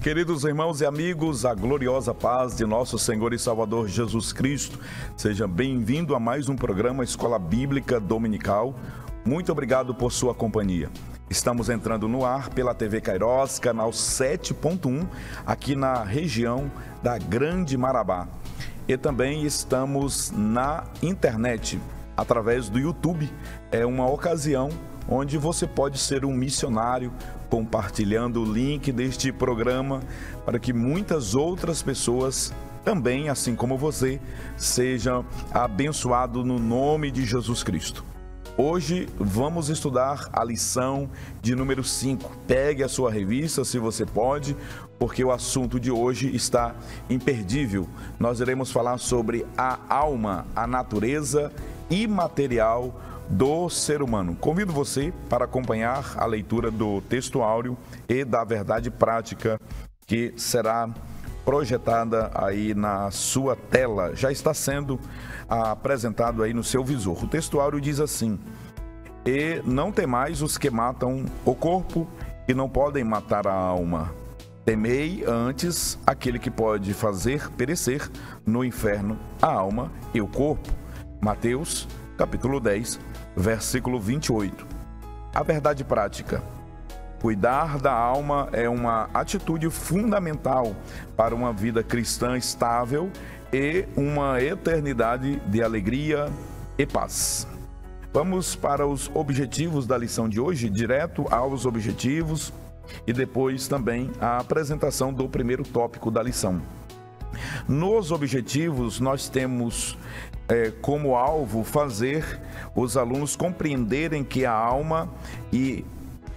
Queridos irmãos e amigos, a gloriosa paz de nosso Senhor e Salvador Jesus Cristo. Seja bem-vindo a mais um programa Escola Bíblica Dominical. Muito obrigado por sua companhia. Estamos entrando no ar pela TV Kairos, canal 7.1, aqui na região da Grande Marabá. E também estamos na internet, através do YouTube. É uma ocasião onde você pode ser um missionário, compartilhando o link deste programa para que muitas outras pessoas também, assim como você, sejam abençoados no nome de Jesus Cristo. Hoje vamos estudar a lição de número 5. Pegue a sua revista, se você pode, porque o assunto de hoje está imperdível. Nós iremos falar sobre a alma, a natureza imaterial do ser humano. Convido você para acompanhar a leitura do texto áureo e da verdade prática que será projetada aí na sua tela. Já está sendo apresentado aí no seu visor. O texto áureo diz assim: e não temais os que matam o corpo e não podem matar a alma. Temei antes aquele que pode fazer perecer no inferno a alma e o corpo. Mateus, capítulo 10, versículo 28. A verdade prática. Cuidar da alma é uma atitude fundamental para uma vida cristã estável e uma eternidade de alegria e paz. Vamos para os objetivos da lição de hoje, direto aos objetivos e depois também a apresentação do primeiro tópico da lição. Nos objetivos, nós temos como alvo fazer os alunos compreenderem que a alma e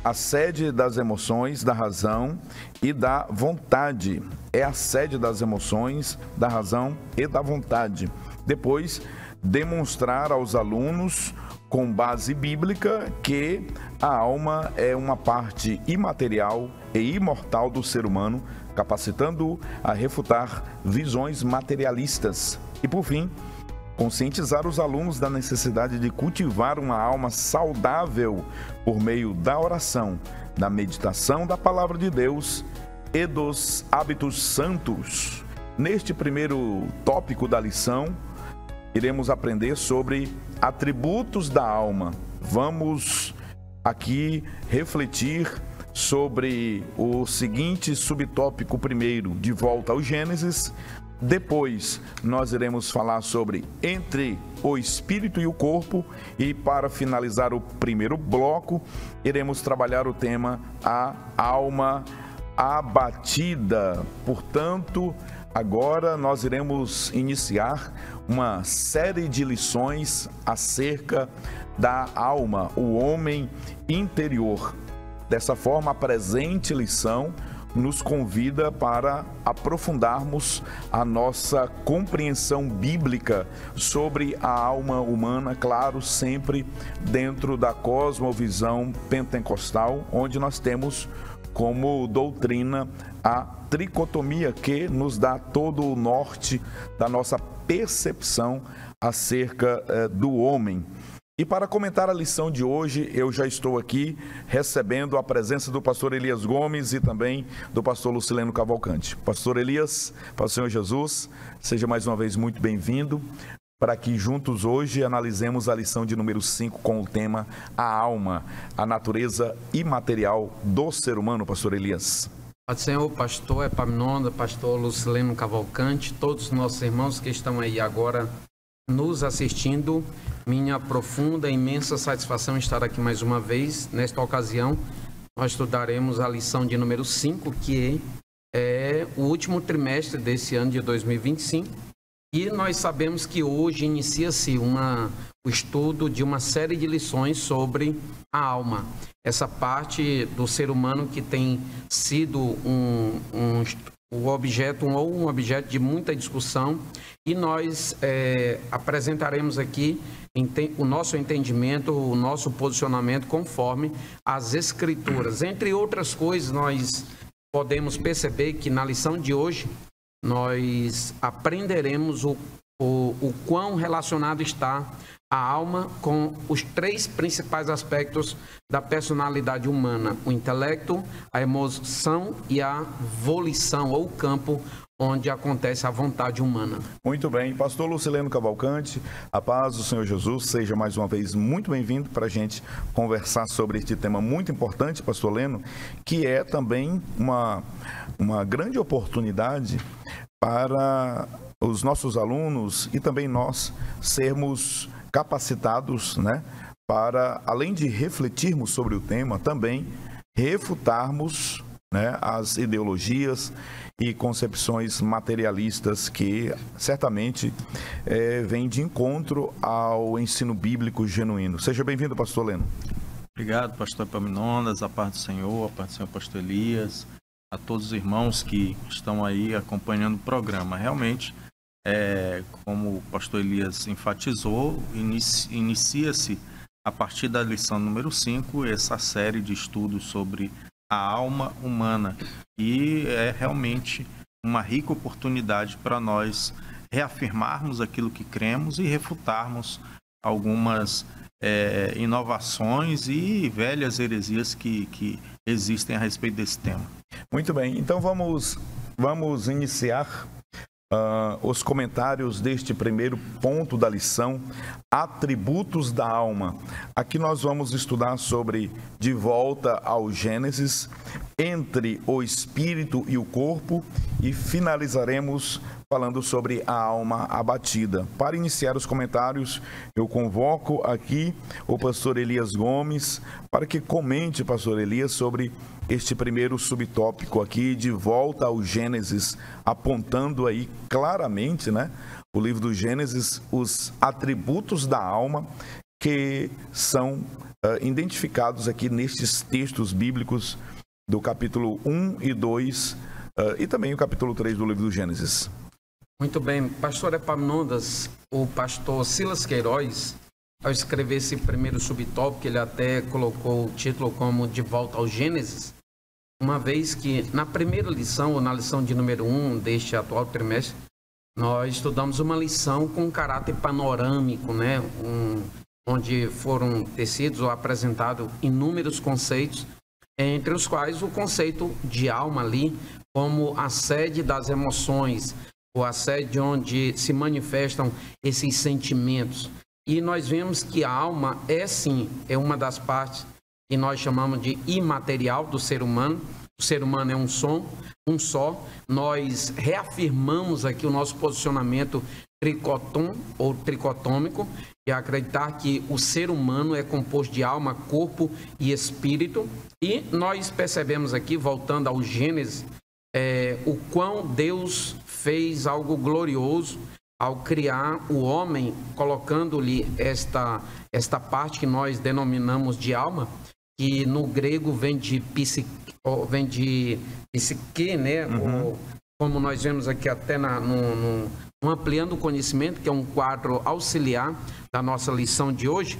a sede das emoções, da razão e da vontade. É a sede das emoções, da razão e da vontade. Depois, demonstrar aos alunos, com base bíblica, que a alma é uma parte imaterial e imortal do ser humano, capacitando-o a refutar visões materialistas. E, por fim, conscientizar os alunos da necessidade de cultivar uma alma saudável por meio da oração, da meditação da palavra de Deus e dos hábitos santos. Neste primeiro tópico da lição, iremos aprender sobre atributos da alma. Vamos aqui refletir sobre o seguinte subtópico primeiro, de volta ao Gênesis. Depois, nós iremos falar sobre entre o espírito e o corpo. E para finalizar o primeiro bloco, iremos trabalhar o tema a alma abatida. Portanto, agora nós iremos iniciar uma série de lições acerca da alma, o homem interior. Dessa forma, a presente lição nos convida para aprofundarmos a nossa compreensão bíblica sobre a alma humana, claro, sempre dentro da cosmovisão pentecostal, onde nós temos como doutrina a tricotomia, que nos dá todo o norte da nossa percepção acerca do homem. E para comentar a lição de hoje, eu já estou aqui recebendo a presença do pastor Elias Gomes e também do pastor Lucileno Cavalcante. Pastor Elias, para o Senhor Jesus, seja mais uma vez muito bem-vindo, para que juntos hoje analisemos a lição de número 5 com o tema a alma, a natureza imaterial do ser humano, pastor Elias. Pode ser o pastor Epaminondas, pastor Lucileno Cavalcante, todos os nossos irmãos que estão aí agora nos assistindo. Minha profunda e imensa satisfação estar aqui mais uma vez. Nesta ocasião, nós estudaremos a lição de número 5, que é o último trimestre desse ano de 2025. E nós sabemos que hoje inicia-se o estudo de uma série de lições sobre a alma. Essa parte do ser humano que tem sido um objeto de muita discussão, e nós apresentaremos aqui o nosso entendimento, o nosso posicionamento conforme as Escrituras. Entre outras coisas, nós podemos perceber que na lição de hoje nós aprenderemos o quão relacionado está a alma com os 3 principais aspectos da personalidade humana: o intelecto, a emoção e a volição, ou o campo onde acontece a vontade humana. Muito bem. Pastor Lucileno Cavalcante, a paz do Senhor Jesus, seja mais uma vez muito bem-vindo para a gente conversar sobre este tema muito importante, pastor Leno, que é também uma grande oportunidade para os nossos alunos e também nós sermos capacitados, né, para, além de refletirmos sobre o tema, também refutarmos, né, as ideologias e concepções materialistas que certamente vêm de encontro ao ensino bíblico genuíno. Seja bem-vindo, pastor Leno. Obrigado, pastor Epaminondas, a paz do Senhor, pastor Elias, a todos os irmãos que estão aí acompanhando o programa. Realmente, como o pastor Elias enfatizou, inicia-se a partir da lição número 5, essa série de estudos sobre a alma humana, e é realmente uma rica oportunidade para nós reafirmarmos aquilo que cremos e refutarmos algumas inovações e velhas heresias que existem a respeito desse tema. Muito bem, então vamos iniciar os comentários deste primeiro ponto da lição, atributos da alma. Aqui nós vamos estudar sobre de volta ao Gênesis, entre o espírito e o corpo, e finalizaremos falando sobre a alma abatida. Para iniciar os comentários, eu convoco aqui o pastor Elias Gomes para que comente, pastor Elias, sobre este primeiro subtópico aqui, de volta ao Gênesis, apontando aí claramente, né, o livro do Gênesis, os atributos da alma que são identificados aqui nestes textos bíblicos do capítulo 1 e 2 e também o capítulo 3 do livro do Gênesis. Muito bem, pastor Epaminondas, o pastor Silas Queiroz, ao escrever esse primeiro subtópico, ele até colocou o título como De Volta ao Gênesis, uma vez que na primeira lição, ou na lição de número 1 deste atual trimestre, nós estudamos uma lição com caráter panorâmico, né? Onde foram tecidos ou apresentados inúmeros conceitos, entre os quais o conceito de alma ali, como a sede das emoções, ou a sede onde se manifestam esses sentimentos. E nós vemos que a alma sim, é uma das partes que nós chamamos de imaterial do ser humano. O ser humano é um só. Nós reafirmamos aqui o nosso posicionamento tricotômico, e acreditar que o ser humano é composto de alma, corpo e espírito. E nós percebemos aqui, voltando ao Gênesis, o quão Deus fez algo glorioso ao criar o homem, colocando-lhe esta parte que nós denominamos de alma, que no grego vem de psique, né? Uhum. Como nós vemos aqui até no Ampliando o Conhecimento, que é um quadro auxiliar da nossa lição de hoje.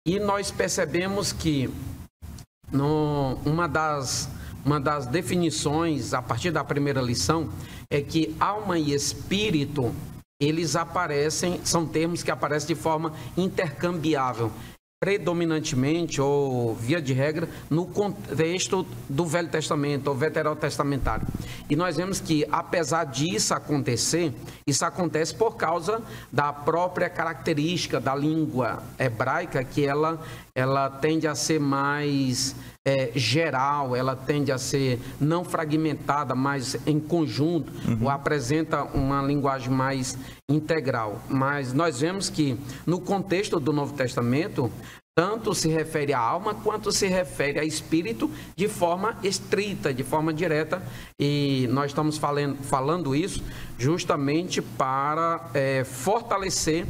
E nós percebemos que uma das definições, a partir da primeira lição, é que alma e espírito, eles são termos que aparecem de forma intercambiável, predominantemente ou via de regra no contexto do Velho Testamento ou veterotestamentário. E nós vemos que, apesar disso acontecer, isso acontece por causa da própria característica da língua hebraica, que ela tende a ser mais geral, ela tende a ser não fragmentada, mas em conjunto, ou apresenta uma linguagem mais integral. Mas nós vemos que, no contexto do Novo Testamento, tanto se refere à alma quanto se refere a espírito de forma estrita, de forma direta, e nós estamos falando isso justamente para fortalecer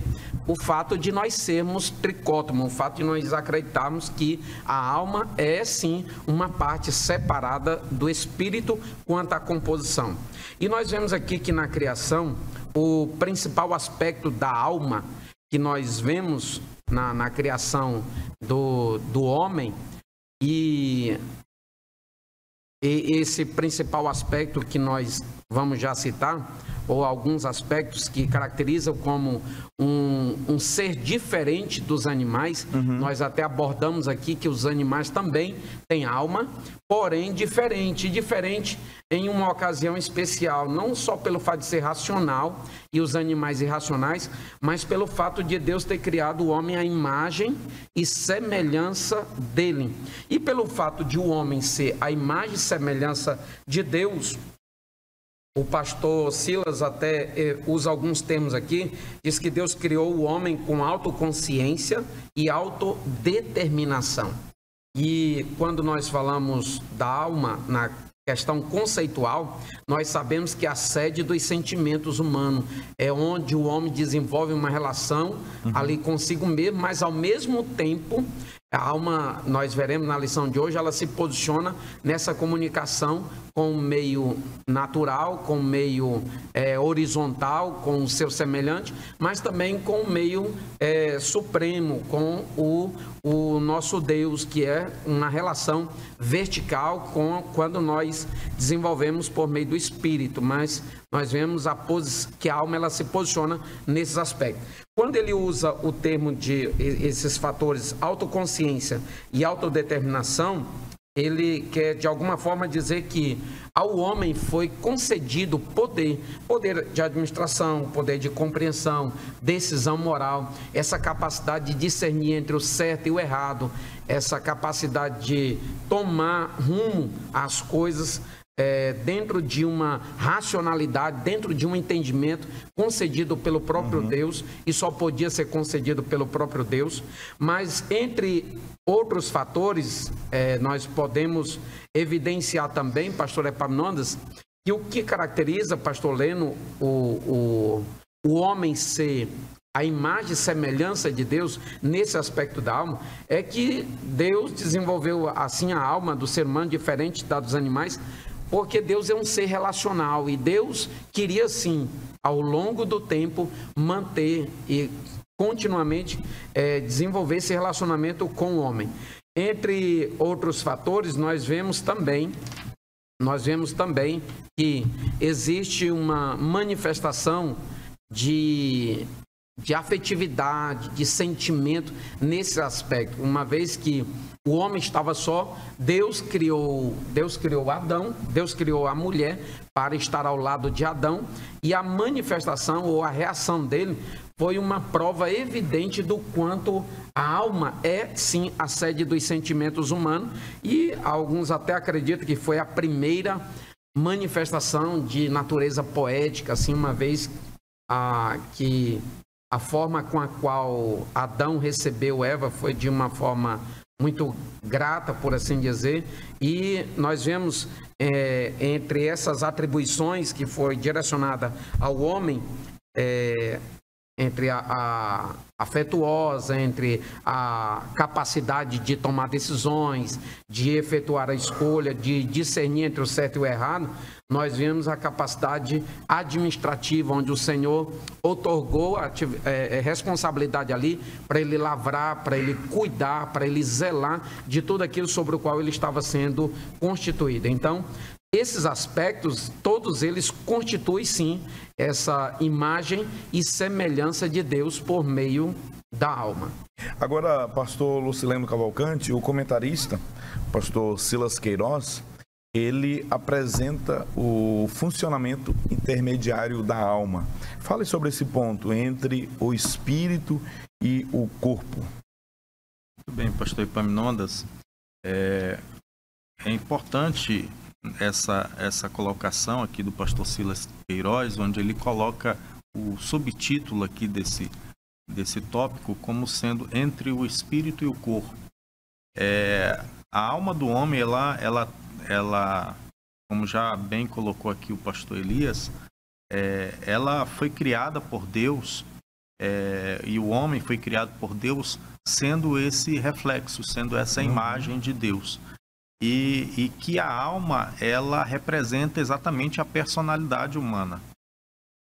o fato de nós sermos tricótomos, o fato de nós acreditarmos que a alma é sim uma parte separada do espírito quanto à composição. E nós vemos aqui que na criação, o principal aspecto da alma que nós vemos na criação do homem, e esse principal aspecto que nós vamos já citar, ou alguns aspectos que caracterizam como um ser diferente dos animais. Nós até abordamos aqui que os animais também têm alma, porém diferente em uma ocasião especial, não só pelo fato de ser racional e os animais irracionais, mas pelo fato de Deus ter criado o homem à imagem e semelhança dele. E pelo fato de o homem ser a imagem e semelhança de Deus, o pastor Silas até usa alguns termos aqui, diz que Deus criou o homem com autoconsciência e autodeterminação. E quando nós falamos da alma, na questão conceitual, nós sabemos que a sede dos sentimentos humanos é onde o homem desenvolve uma relação ali consigo mesmo, mas ao mesmo tempo, a alma, nós veremos na lição de hoje, ela se posiciona nessa comunicação com o meio natural, com o meio horizontal, com o seu semelhante, mas também com o meio supremo, com o nosso Deus, que é uma relação vertical quando nós desenvolvemos por meio do Espírito, mas nós vemos que a alma ela se posiciona nesses aspectos. Quando ele usa o termo de esses fatores autoconsciência e autodeterminação, ele quer de alguma forma dizer que ao homem foi concedido poder de administração, poder de compreensão, decisão moral, essa capacidade de discernir entre o certo e o errado, essa capacidade de tomar rumo às coisas dentro de uma racionalidade, dentro de um entendimento concedido pelo próprio Deus, e só podia ser concedido pelo próprio Deus. Mas entre outros fatores, nós podemos evidenciar também, pastor Epaminondas, que o que caracteriza, pastor Leno, o homem ser a imagem e semelhança de Deus nesse aspecto da alma, é que Deus desenvolveu assim a alma do ser humano diferente da dos animais, porque Deus é um ser relacional e Deus queria sim, ao longo do tempo, manter e continuamente desenvolver esse relacionamento com o homem. Entre outros fatores, nós vemos também que existe uma manifestação de afetividade, de sentimento nesse aspecto, uma vez que o homem estava só, Deus criou Adão, Deus criou a mulher para estar ao lado de Adão, e a manifestação ou a reação dele foi uma prova evidente do quanto a alma é sim a sede dos sentimentos humanos, e alguns até acreditam que foi a primeira manifestação de natureza poética, assim, uma vez que a forma com a qual Adão recebeu Eva foi de uma forma muito grata, por assim dizer, e nós vemos entre essas atribuições que foi direcionada ao homem, entre a afetuosa, entre a capacidade de tomar decisões, de efetuar a escolha, de discernir entre o certo e o errado, nós vemos a capacidade administrativa, onde o Senhor outorgou a responsabilidade ali para ele lavrar, para ele cuidar, para ele zelar de tudo aquilo sobre o qual ele estava sendo constituído. Então, esses aspectos, todos eles constituem sim essa imagem e semelhança de Deus por meio da alma. Agora, pastor Lucileno Cavalcante, o comentarista, pastor Silas Queiroz, ele apresenta o funcionamento intermediário da alma. Fale sobre esse ponto entre o espírito e o corpo. Muito bem, pastor Epaminondas. É importante essa colocação aqui do pastor Silas Queiroz, onde ele coloca o subtítulo aqui desse tópico como sendo entre o espírito e o corpo. A alma do homem, ela, como já bem colocou aqui o pastor Elias, ela foi criada por Deus, e o homem foi criado por Deus sendo esse reflexo, sendo essa imagem de Deus. E que a alma, ela representa exatamente a personalidade humana,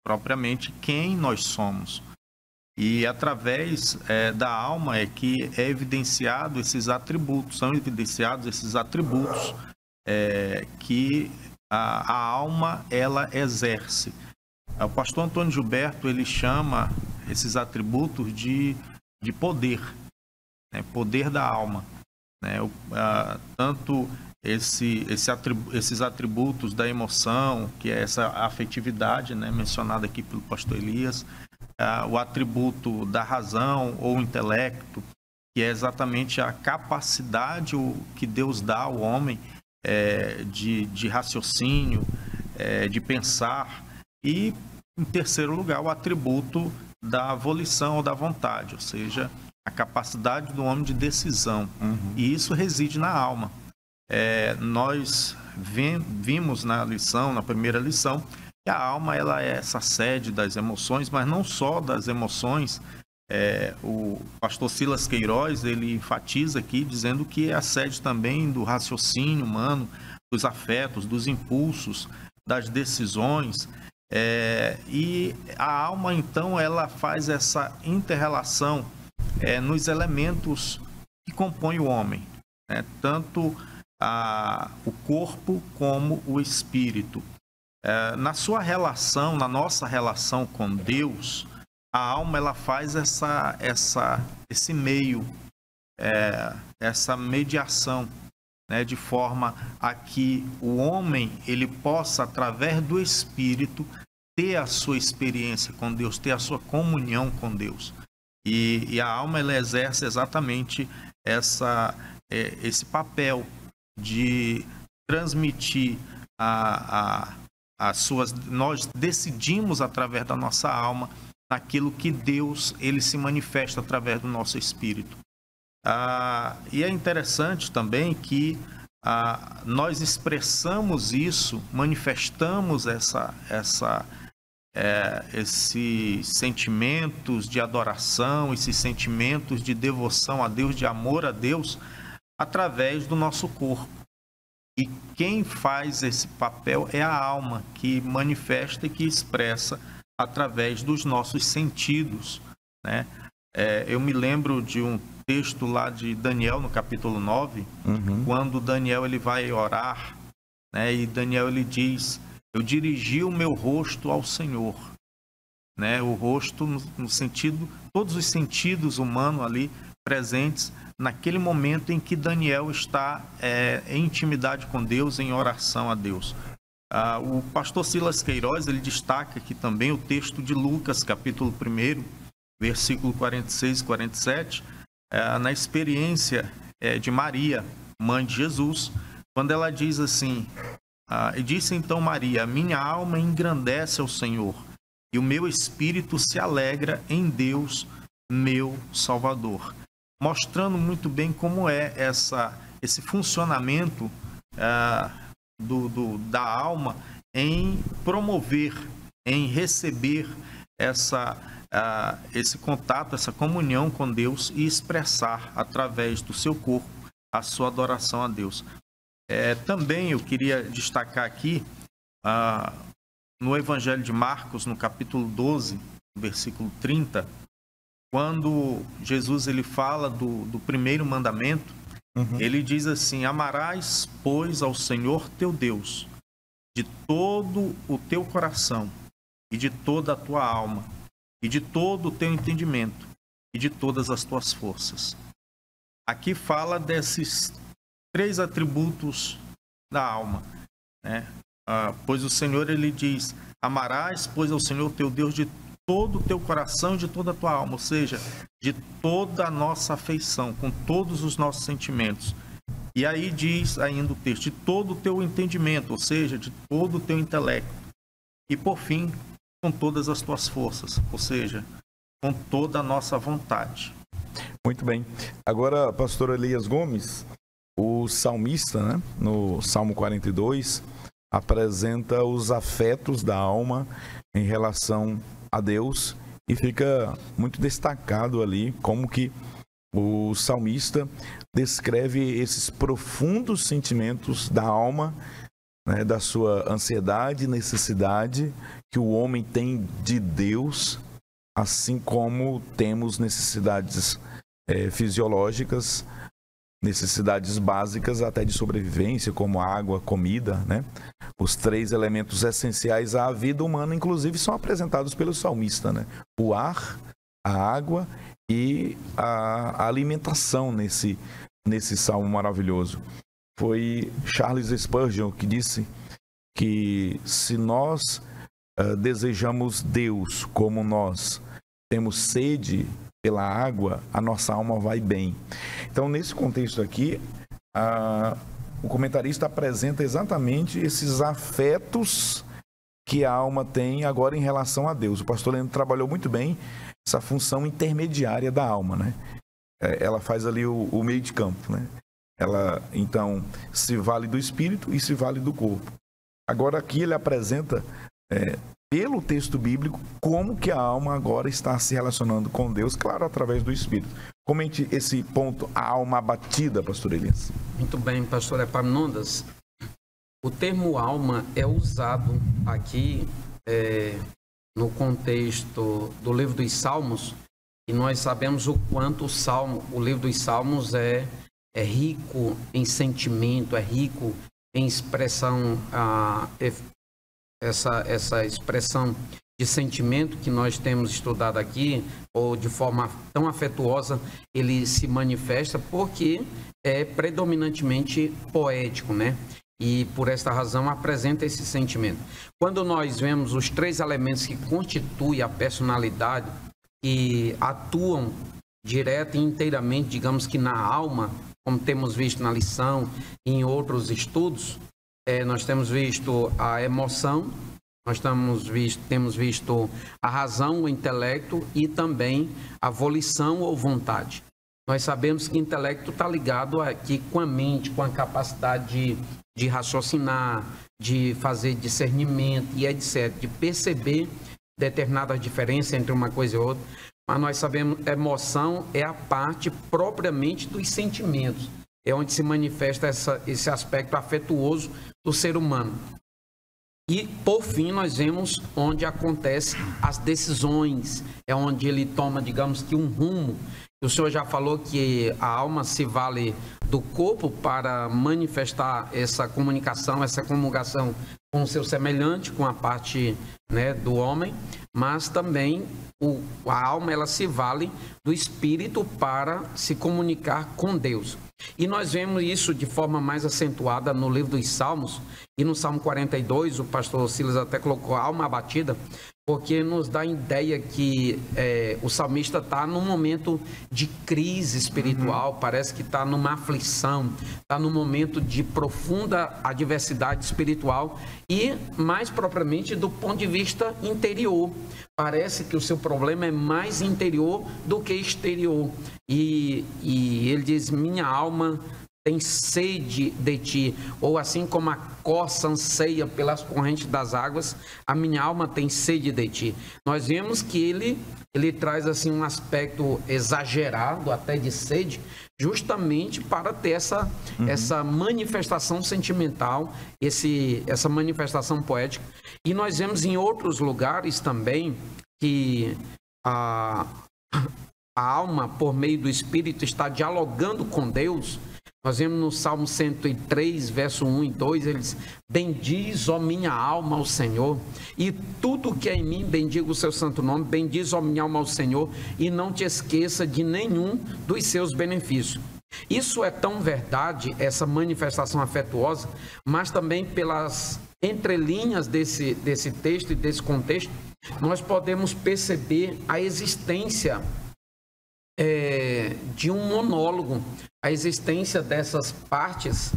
propriamente quem nós somos. E através da alma é que é evidenciado esses atributos, são evidenciados esses atributos que a alma, ela exerce. O pastor Antônio Gilberto, ele chama esses atributos de poder, né? Poder da alma, né? Tanto esses atributos da emoção, que é essa afetividade, né, mencionada aqui pelo pastor Elias, o atributo da razão ou intelecto, que é exatamente a capacidade que Deus dá ao homem de raciocínio, de pensar, e, em terceiro lugar, o atributo da volição ou da vontade, ou seja, a capacidade do homem de decisão. E isso reside na alma. Nós vimos na primeira lição, que a alma, ela é essa sede das emoções, mas não só das emoções. O pastor Silas Queiroz, ele enfatiza aqui, dizendo que é a sede também do raciocínio humano, dos afetos, dos impulsos, das decisões. E a alma, então, ela faz essa inter-relação nos elementos que compõem o homem, né? Tanto o corpo como o espírito. Na sua relação, na nossa relação com Deus, a alma, ela faz esse meio, essa mediação, né, de forma a que o homem, ele possa, através do Espírito, ter a sua experiência com Deus, ter a sua comunhão com Deus. E a alma, ela exerce exatamente esse papel de transmitir as suas... Nós decidimos, através da nossa alma, naquilo que Deus, ele se manifesta através do nosso espírito. E é interessante também que nós expressamos isso, manifestamos esses sentimentos de adoração, esses sentimentos de devoção a Deus, de amor a Deus, através do nosso corpo. E quem faz esse papel é a alma, que manifesta e que expressa através dos nossos sentidos, né? Eu me lembro de um texto lá de Daniel, no capítulo 9, quando Daniel, ele vai orar, né? E Daniel, ele diz: eu dirigi o meu rosto ao Senhor, né? O rosto no sentido, todos os sentidos humanos ali presentes naquele momento em que Daniel está em intimidade com Deus, em oração a Deus. O pastor Silas Queiroz, ele destaca aqui também o texto de Lucas, capítulo 1, versículo 46 e 47, na experiência de Maria, mãe de Jesus, quando ela diz assim: e disse então Maria: minha alma engrandece ao Senhor, e o meu espírito se alegra em Deus, meu Salvador. Mostrando muito bem como é esse funcionamento da alma em promover, em receber esse contato, essa comunhão com Deus e expressar através do seu corpo a sua adoração a Deus. Também eu queria destacar aqui no Evangelho de Marcos, no capítulo 12, versículo 30, quando Jesus, ele fala do primeiro mandamento, ele diz assim: amarás, pois, ao Senhor teu Deus de todo o teu coração e de toda a tua alma e de todo o teu entendimento e de todas as tuas forças. Aqui fala desses 3 atributos da alma, né? Pois o Senhor, ele diz: amarás, pois, ao Senhor teu Deus de todo o teu coração e de toda a tua alma, ou seja, de toda a nossa afeição, com todos os nossos sentimentos. E aí diz ainda o texto: de todo o teu entendimento, ou seja, de todo o teu intelecto. E por fim, com todas as tuas forças, ou seja, com toda a nossa vontade. Muito bem. Agora, pastor Elias Gomes, o salmista, né, no Salmo 42, apresenta os afetos da alma em relação a Deus, e fica muito destacado ali como que o salmista descreve esses profundos sentimentos da alma, né, da sua ansiedade e necessidade que o homem tem de Deus, assim como temos necessidades fisiológicas necessidades básicas até de sobrevivência, como água, comida, né? Os 3 elementos essenciais à vida humana, inclusive, são apresentados pelo salmista, né? O ar, a água e a alimentação nesse salmo maravilhoso. Foi Charles Spurgeon que disse que se nós desejamos Deus como nós temos sede pela água, a nossa alma vai bem. Então, nesse contexto aqui, o comentarista apresenta exatamente esses afetos que a alma tem agora em relação a Deus. O pastor Leandro trabalhou muito bem essa função intermediária da alma, né? Ela faz ali o meio de campo, né? Ela, então, se vale do espírito e se vale do corpo. Agora, aqui ele apresenta, pelo texto bíblico, como que a alma agora está se relacionando com Deus, claro, através do espírito. Comente esse ponto, a alma abatida, pastor Elias. Muito bem, pastor Epaminondas. O termo alma é usado aqui no contexto do livro dos Salmos, e nós sabemos o quanto o livro dos Salmos é rico em sentimento, é rico em expressão, essa expressão de sentimento que nós temos estudado aqui, ou de forma tão afetuosa, ele se manifesta porque é predominantemente poético, né? E por esta razão apresenta esse sentimento. Quando nós vemos os 3 elementos que constituem a personalidade, que atuam direta e inteiramente, digamos que na alma, como temos visto na lição e em outros estudos, nós temos visto a emoção, nós temos visto a razão, o intelecto e também a volição ou vontade. Nós sabemos que o intelecto está ligado aqui com a mente, com a capacidade de raciocinar, de fazer discernimento e etc., de perceber determinadas diferenças entre uma coisa e outra. Mas nós sabemos que a emoção é a parte propriamente dos sentimentos. É onde se manifesta esse aspecto afetuoso do ser humano. E, por fim, nós vemos onde acontecem as decisões. É onde ele toma, digamos que, um rumo. O senhor já falou que a alma se vale do corpo para manifestar essa comunicação, essa comungação com o seu semelhante, com a parte, né, do homem, mas também a alma ela se vale do espírito para se comunicar com Deus. E nós vemos isso de forma mais acentuada no livro dos Salmos, e no Salmo 42, o pastor Silas até colocou alma abatida, porque nos dá a ideia que o salmista está num momento de crise espiritual, parece que está numa aflição, está num momento de profunda adversidade espiritual e, mais propriamente, do ponto de vista interior. Parece que o seu problema é mais interior do que exterior. E ele diz, minha alma tem sede de ti, ou assim como a corça anseia pelas correntes das águas, a minha alma tem sede de ti. Nós vemos que ele traz assim um aspecto exagerado, até de sede, justamente para ter essa manifestação sentimental, essa manifestação poética. E nós vemos em outros lugares também que a alma, por meio do Espírito, está dialogando com Deus. Nós vemos no Salmo 103, verso 1 e 2, ele diz, bendiz, ó minha alma, ao Senhor, e tudo que é em mim, bendiga o seu santo nome, bendiz, ó minha alma, ao Senhor, e não te esqueça de nenhum dos seus benefícios. Isso é tão verdade, essa manifestação afetuosa, mas também pelas entrelinhas desse texto e desse contexto, nós podemos perceber a existência de um monólogo, a existência dessas partes,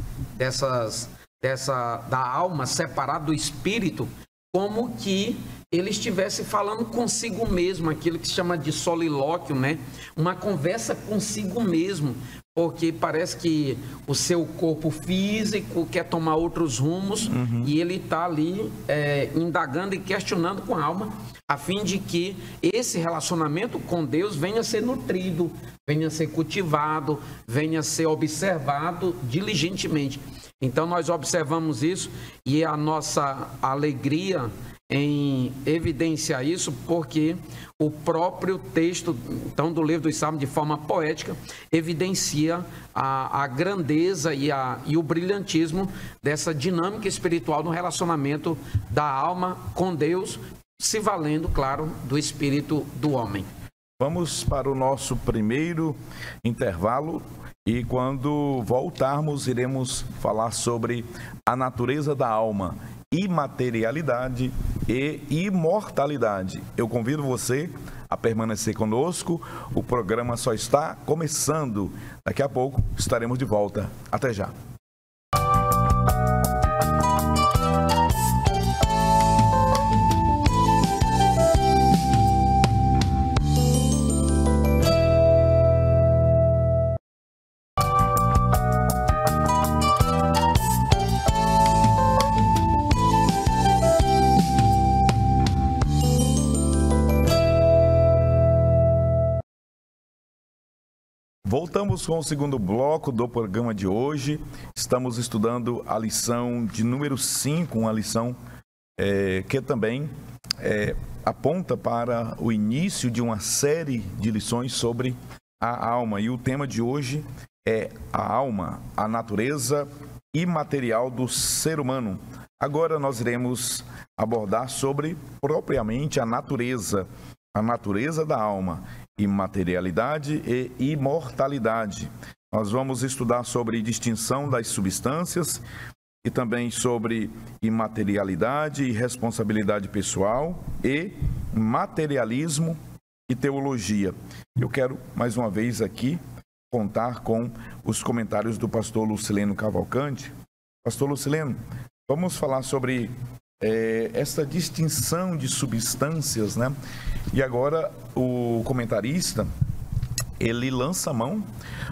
da alma separada do espírito, como que ele estivesse falando consigo mesmo, aquilo que se chama de solilóquio, né? Uma conversa consigo mesmo, porque parece que o seu corpo físico quer tomar outros rumos e ele está ali indagando e questionando com a alma, a fim de que esse relacionamento com Deus venha a ser nutrido, venha a ser cultivado, venha a ser observado diligentemente. Então nós observamos isso e a nossa alegria em evidenciar isso, porque o próprio texto, então, do livro dos Salmos, de forma poética, evidencia a grandeza e o brilhantismo dessa dinâmica espiritual no relacionamento da alma com Deus, se valendo, claro, do espírito do homem. Vamos para o nosso primeiro intervalo e quando voltarmos iremos falar sobre a natureza da alma, imaterialidade e imortalidade. Eu convido você a permanecer conosco, o programa só está começando. Daqui a pouco estaremos de volta. Até já. Voltamos com o segundo bloco do programa de hoje. Estamos estudando a lição de número 5, uma lição que também aponta para o início de uma série de lições sobre a alma. E o tema de hoje é a alma, a natureza imaterial do ser humano. Agora nós iremos abordar sobre propriamente a natureza da alma, imaterialidade e imortalidade. Nós vamos estudar sobre distinção das substâncias e também sobre imaterialidade e responsabilidade pessoal e materialismo e teologia. Eu quero mais uma vez aqui contar com os comentários do pastor Lucileno Cavalcante. Pastor Lucileno, vamos falar sobre essa distinção de substâncias, né? E agora o comentarista, ele lança a mão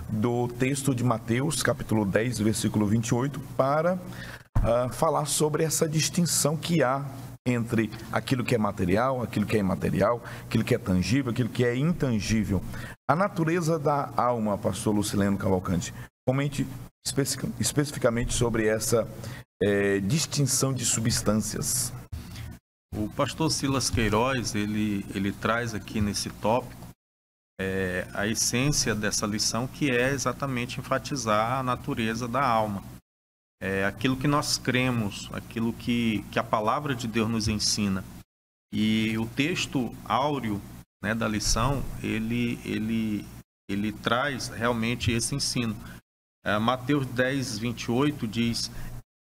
do texto de Mateus, capítulo 10, versículo 28, para falar sobre essa distinção que há entre aquilo que é material, aquilo que é imaterial, aquilo que é tangível, aquilo que é intangível. A natureza da alma, pastor Lucileno Cavalcante, comente especificamente sobre essa distinção de substâncias. O pastor Silas Queiroz, ele traz aqui nesse tópico a essência dessa lição, que é exatamente enfatizar a natureza da alma. Aquilo que nós cremos, aquilo que a palavra de Deus nos ensina. E o texto áureo, né, da lição, ele traz realmente esse ensino. Mateus 10, 28 diz: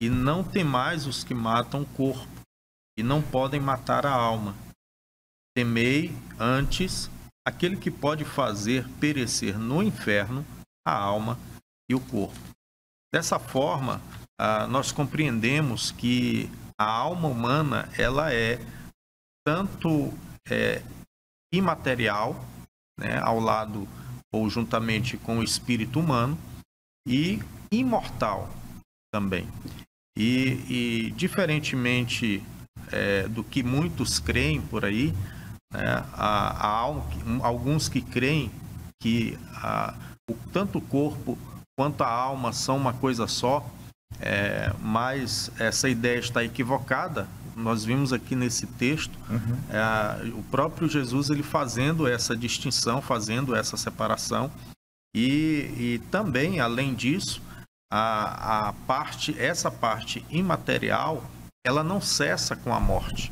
"E não temais os que matam o corpo, e não podem matar a alma. Temei antes aquele que pode fazer perecer no inferno a alma e o corpo." Dessa forma, nós compreendemos que a alma humana, ela é tanto imaterial, né, ao lado ou juntamente com o espírito humano, e imortal também. E diferentemente do que muitos creem por aí, né, há alguns que creem que tanto o corpo quanto a alma são uma coisa só, mas essa ideia está equivocada. Nós vimos aqui nesse texto o próprio Jesus ele fazendo essa distinção, fazendo essa separação, e também, além disso, essa parte imaterial, ela não cessa com a morte.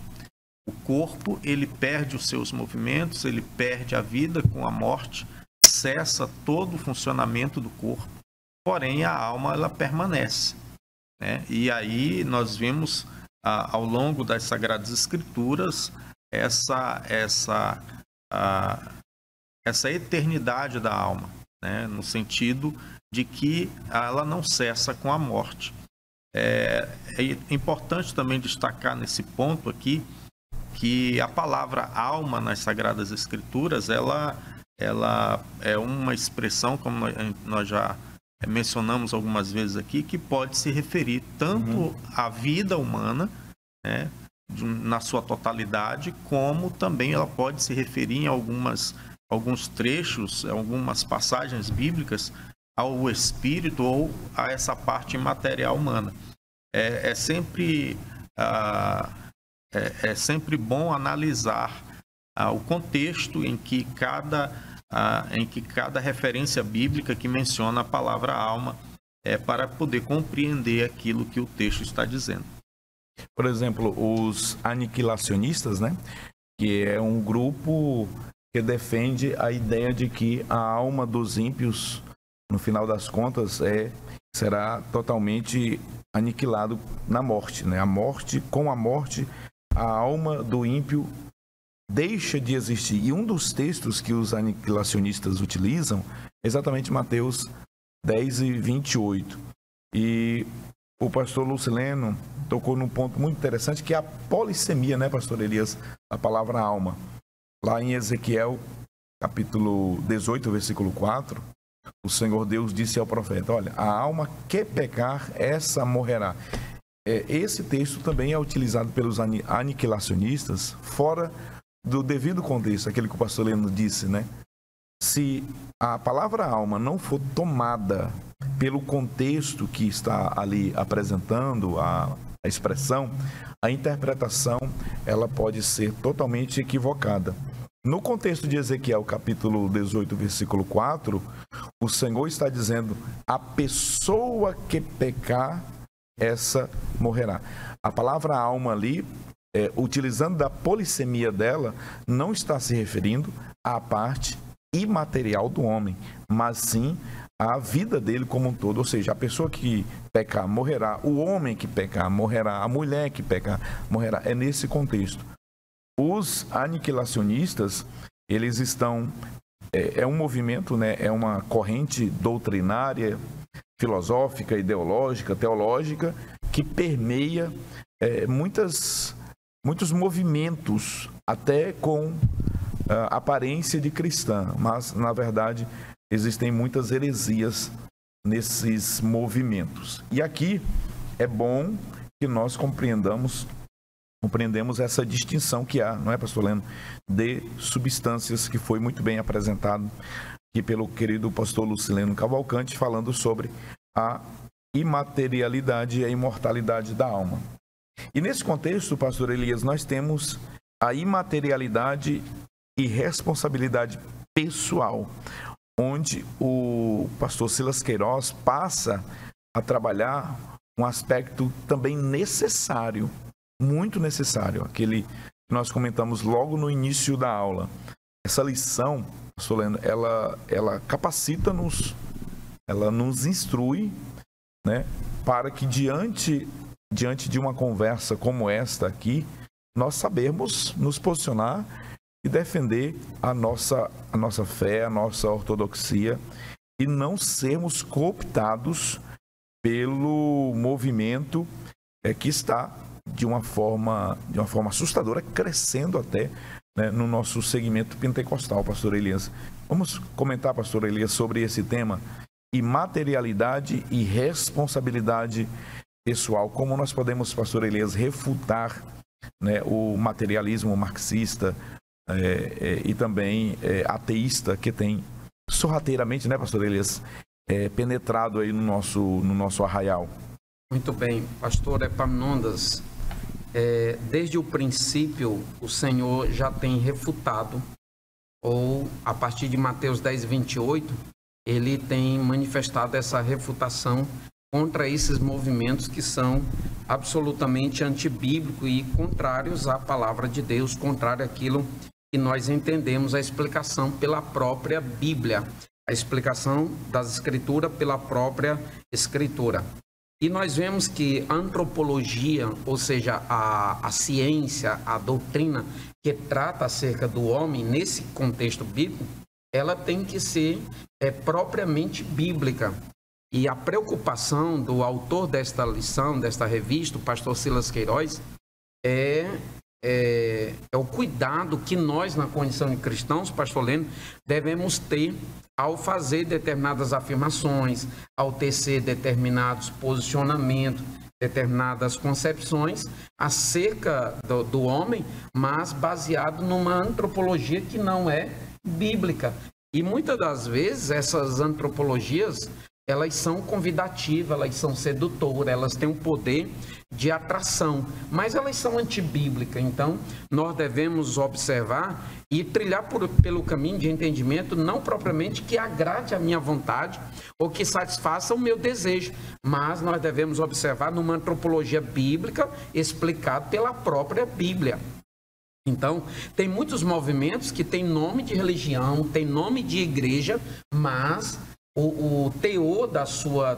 O corpo, ele perde os seus movimentos, ele perde a vida com a morte, cessa todo o funcionamento do corpo, porém a alma, ela permanece, né? E aí nós vimos ao longo das Sagradas Escrituras essa eternidade da alma, né? No sentido de que ela não cessa com a morte. É importante também destacar nesse ponto aqui que a palavra alma nas Sagradas Escrituras, ela é uma expressão, como nós já mencionamos algumas vezes aqui, que pode se referir tanto à vida humana, né, na sua totalidade, como também ela pode se referir em alguns trechos, algumas passagens bíblicas, ao espírito ou a essa parte imaterial humana. É sempre é sempre bom analisar o contexto em que cada referência bíblica que menciona a palavra alma para poder compreender aquilo que o texto está dizendo. Por exemplo, os aniquilacionistas, né? Que é um grupo que defende a ideia de que a alma dos ímpios, no final das contas, será totalmente aniquilado na morte, né? Com a morte, a alma do ímpio deixa de existir. E um dos textos que os aniquilacionistas utilizam é exatamente Mateus 10 e 28. E o pastor Lucileno tocou num ponto muito interessante, que é a polissemia, né, pastor Elias? A palavra alma. Lá em Ezequiel, capítulo 18, versículo 4, o Senhor Deus disse ao profeta: olha, a alma que pecar, essa morrerá. Esse texto também é utilizado pelos aniquilacionistas fora do devido contexto, aquele que o pastor Leno disse, né? Se a palavra alma não for tomada pelo contexto que está ali apresentando a expressão, a interpretação ela pode ser totalmente equivocada. No contexto de Ezequiel, capítulo 18, versículo 4, o Senhor está dizendo: a pessoa que pecar, essa morrerá. A palavra alma ali, utilizando da polissemia dela, não está se referindo à parte imaterial do homem, mas sim à vida dele como um todo. Ou seja, a pessoa que pecar morrerá, o homem que pecar morrerá, a mulher que pecar morrerá. É nesse contexto. Os aniquilacionistas, eles estão... É um movimento, né? É uma corrente doutrinária, filosófica, ideológica, teológica, que permeia muitos movimentos, até com aparência de cristã, mas na verdade existem muitas heresias nesses movimentos. E aqui é bom que nós compreendemos essa distinção que há, não é, pastor Leno, de substâncias, que foi muito bem apresentado aqui pelo querido pastor Lucileno Cavalcante, falando sobre a imaterialidade e a imortalidade da alma. E nesse contexto, pastor Elias, nós temos a imaterialidade e responsabilidade pessoal, onde o pastor Silas Queiroz passa a trabalhar um aspecto também necessário, muito necessário, aquele que nós comentamos logo no início da aula. Essa lição, pastor Leno, ela capacita-nos, ela nos instrui, né, para que diante de uma conversa como esta aqui, nós sabermos nos posicionar e defender a nossa fé, a nossa ortodoxia, e não sermos cooptados pelo movimento que está de uma forma assustadora, crescendo até, né, no nosso segmento pentecostal, pastor Elias. Vamos comentar, pastor Elias, sobre esse tema, imaterialidade e responsabilidade pessoal. Como nós podemos, pastor Elias, refutar, né, o materialismo marxista e também ateísta, que tem sorrateiramente, né, pastor Elias, penetrado aí no nosso arraial? Muito bem, pastor Epaminondas, desde o princípio o Senhor já tem refutado, ou a partir de Mateus 10, 28, ele tem manifestado essa refutação contra esses movimentos que são absolutamente antibíblicos e contrários à palavra de Deus, contrário àquilo que nós entendemos a explicação pela própria Bíblia, a explicação das Escrituras pela própria Escritura. E nós vemos que a antropologia, ou seja, a ciência, a doutrina que trata acerca do homem nesse contexto bíblico, ela tem que ser propriamente bíblica. E a preocupação do autor desta lição, desta revista, o pastor Silas Queiroz, é o cuidado que nós, na condição de cristãos, pastor Leno, devemos ter ao fazer determinadas afirmações, ao tecer determinados posicionamentos, determinadas concepções acerca do homem, mas baseado numa antropologia que não é bíblica. E muitas das vezes essas antropologias, elas são convidativas, elas são sedutoras, elas têm um poder de atração, mas elas são antibíblicas. Então, nós devemos observar e trilhar pelo caminho de entendimento, não propriamente que agrade a minha vontade ou que satisfaça o meu desejo, mas nós devemos observar numa antropologia bíblica explicada pela própria Bíblia. Então, tem muitos movimentos que têm nome de religião, tem nome de igreja, mas o teor da sua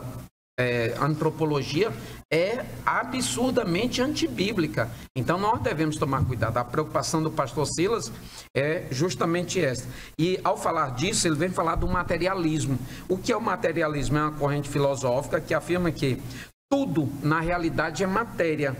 antropologia é absurdamente antibíblica. Então, nós devemos tomar cuidado. A preocupação do pastor Silas é justamente essa. E, ao falar disso, ele vem falar do materialismo. O que é o materialismo? É uma corrente filosófica que afirma que tudo, na realidade, é matéria.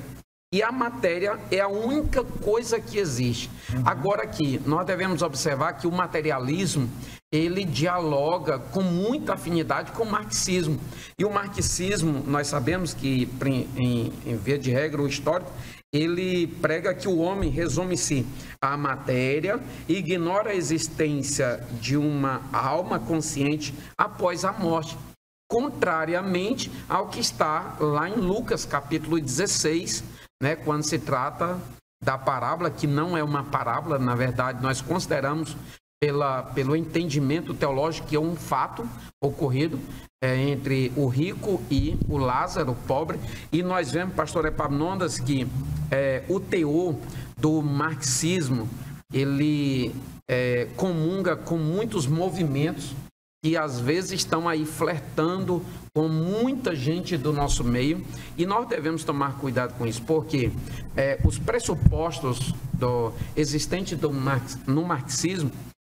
E a matéria é a única coisa que existe. Agora aqui, nós devemos observar que o materialismo, ele dialoga com muita afinidade com o marxismo. E o marxismo, nós sabemos que, em via de regra, o histórico, ele prega que o homem resume-se à matéria e ignora a existência de uma alma consciente após a morte. Contrariamente ao que está lá em Lucas, capítulo 16, né, quando se trata da parábola, que não é uma parábola, na verdade, nós consideramos pelo entendimento teológico que é um fato ocorrido entre o rico e o Lázaro, o pobre, e nós vemos, pastor Epaminondas, que o teor do marxismo, ele comunga com muitos movimentos que às vezes estão aí flertando com muita gente do nosso meio, e nós devemos tomar cuidado com isso, porque os pressupostos existentes no marxismo,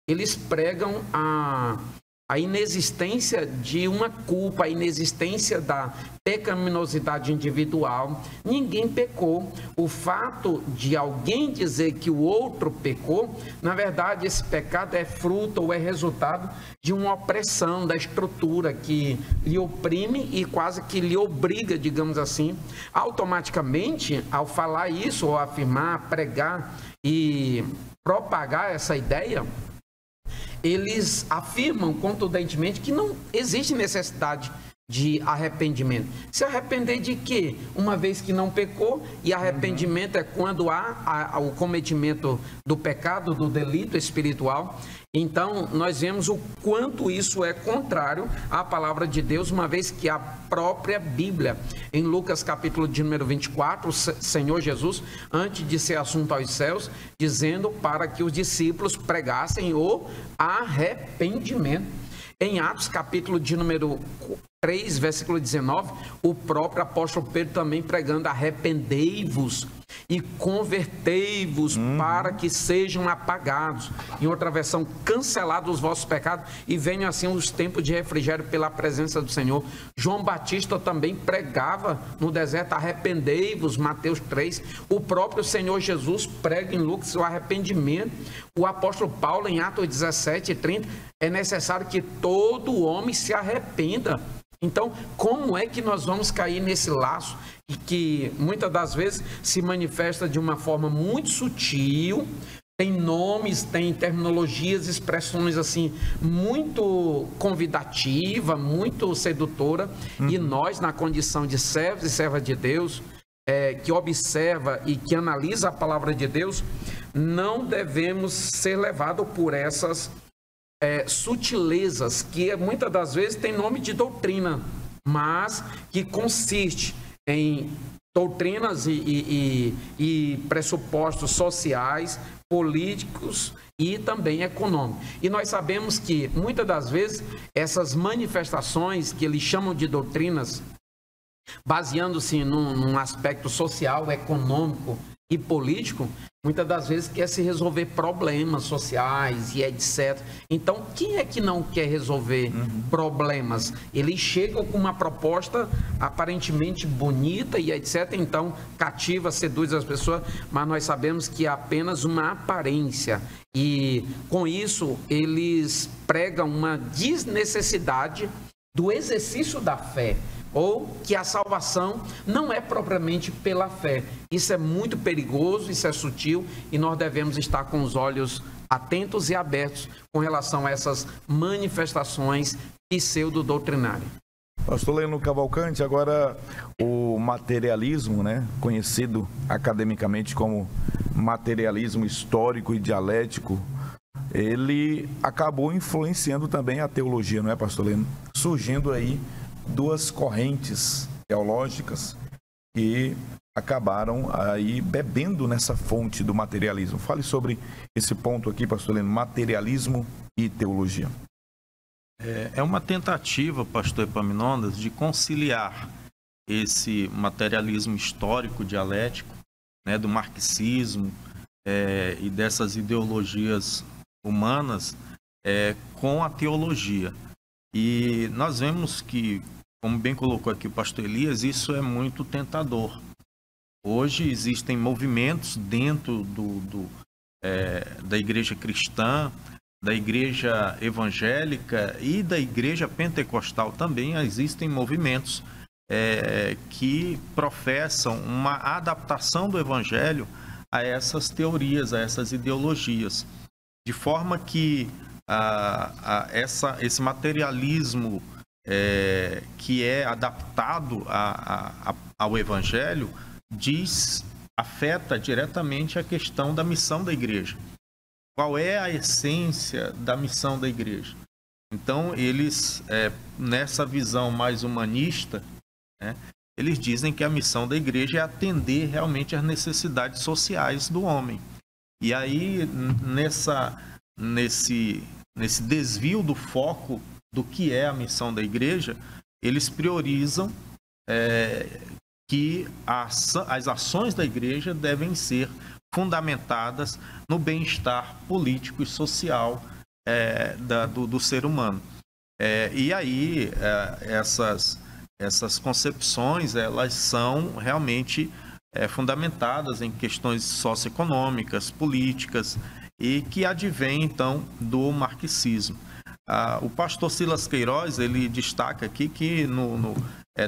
eles pregam a inexistência de uma culpa, a inexistência da pecaminosidade individual. Ninguém pecou. O fato de alguém dizer que o outro pecou, na verdade, esse pecado é fruto ou é resultado de uma opressão da estrutura que lhe oprime e quase que lhe obriga, digamos assim. Automaticamente, ao falar isso, ou afirmar, pregar e propagar essa ideia, eles afirmam contundentemente que não existe necessidade de arrependimento. Se arrepender de quê? Uma vez que não pecou, e arrependimento é quando há o cometimento do pecado, do delito espiritual. Então, nós vemos o quanto isso é contrário à palavra de Deus, uma vez que a própria Bíblia, em Lucas capítulo de número 24, o Senhor Jesus, antes de ser assunto aos céus, dizendo para que os discípulos pregassem o arrependimento. Em Atos capítulo de número 3, versículo 19, o próprio apóstolo Pedro também pregando: arrependei-vos e convertei-vos para que sejam apagados. Em outra versão, cancelados os vossos pecados e venham assim os tempos de refrigério pela presença do Senhor. João Batista também pregava no deserto: arrependei-vos, Mateus 3. O próprio Senhor Jesus prega em Lucas o arrependimento. O apóstolo Paulo, em Atos 17 e 30, é necessário que todo homem se arrependa. Então, como é que nós vamos cair nesse laço e que muitas das vezes se manifesta de uma forma muito sutil, tem nomes, tem terminologias, expressões assim, muito convidativa, muito sedutora, e nós, na condição de servos e servas de Deus, que observa e que analisa a palavra de Deus, não devemos ser levados por essas sutilezas, que muitas das vezes tem nome de doutrina, mas que consiste em doutrinas e pressupostos sociais, políticos e também econômicos. E nós sabemos que muitas das vezes essas manifestações que eles chamam de doutrinas, baseando-se num aspecto social, econômico e político, muitas das vezes quer se resolver problemas sociais e etc. Então, quem é que não quer resolver problemas? Eles chegam com uma proposta aparentemente bonita e etc. Então, cativa, seduz as pessoas, mas nós sabemos que é apenas uma aparência. E, com isso, eles pregam uma desnecessidade do exercício da fé, ou que a salvação não é propriamente pela fé. Isso é muito perigoso, isso é sutil, e nós devemos estar com os olhos atentos e abertos com relação a essas manifestações pseudo-doutrinárias. Pastor Leno Cavalcante, agora o materialismo, né, conhecido academicamente como materialismo histórico e dialético, ele acabou influenciando também a teologia, não é, pastor Leno? Surgindo aí duas correntes teológicas que acabaram aí bebendo nessa fonte do materialismo. Fale sobre esse ponto aqui, pastor Leno, materialismo e teologia. É uma tentativa, pastor Epaminondas, de conciliar esse materialismo histórico dialético, né, do marxismo e dessas ideologias humanas com a teologia. E nós vemos que, como bem colocou aqui o pastor Elias, isso é muito tentador. Hoje existem movimentos dentro da igreja cristã, da igreja evangélica e da igreja pentecostal também. Existem movimentos que professam uma adaptação do evangelho a essas teorias, a essas ideologias, de forma que esse materialismo que é adaptado ao evangelho afeta diretamente a questão da missão da igreja. Qual é a essência da missão da igreja? Então, eles, nessa visão mais humanista, né, eles dizem que a missão da igreja é atender realmente às necessidades sociais do homem. E aí, nesse desvio do foco do que é a missão da igreja, eles priorizam que as ações da igreja devem ser fundamentadas no bem-estar político e social do ser humano. E aí, essas concepções, elas são realmente fundamentadas em questões socioeconômicas, políticas, e que advém, então, do marxismo. O pastor Silas Queiroz, ele destaca aqui que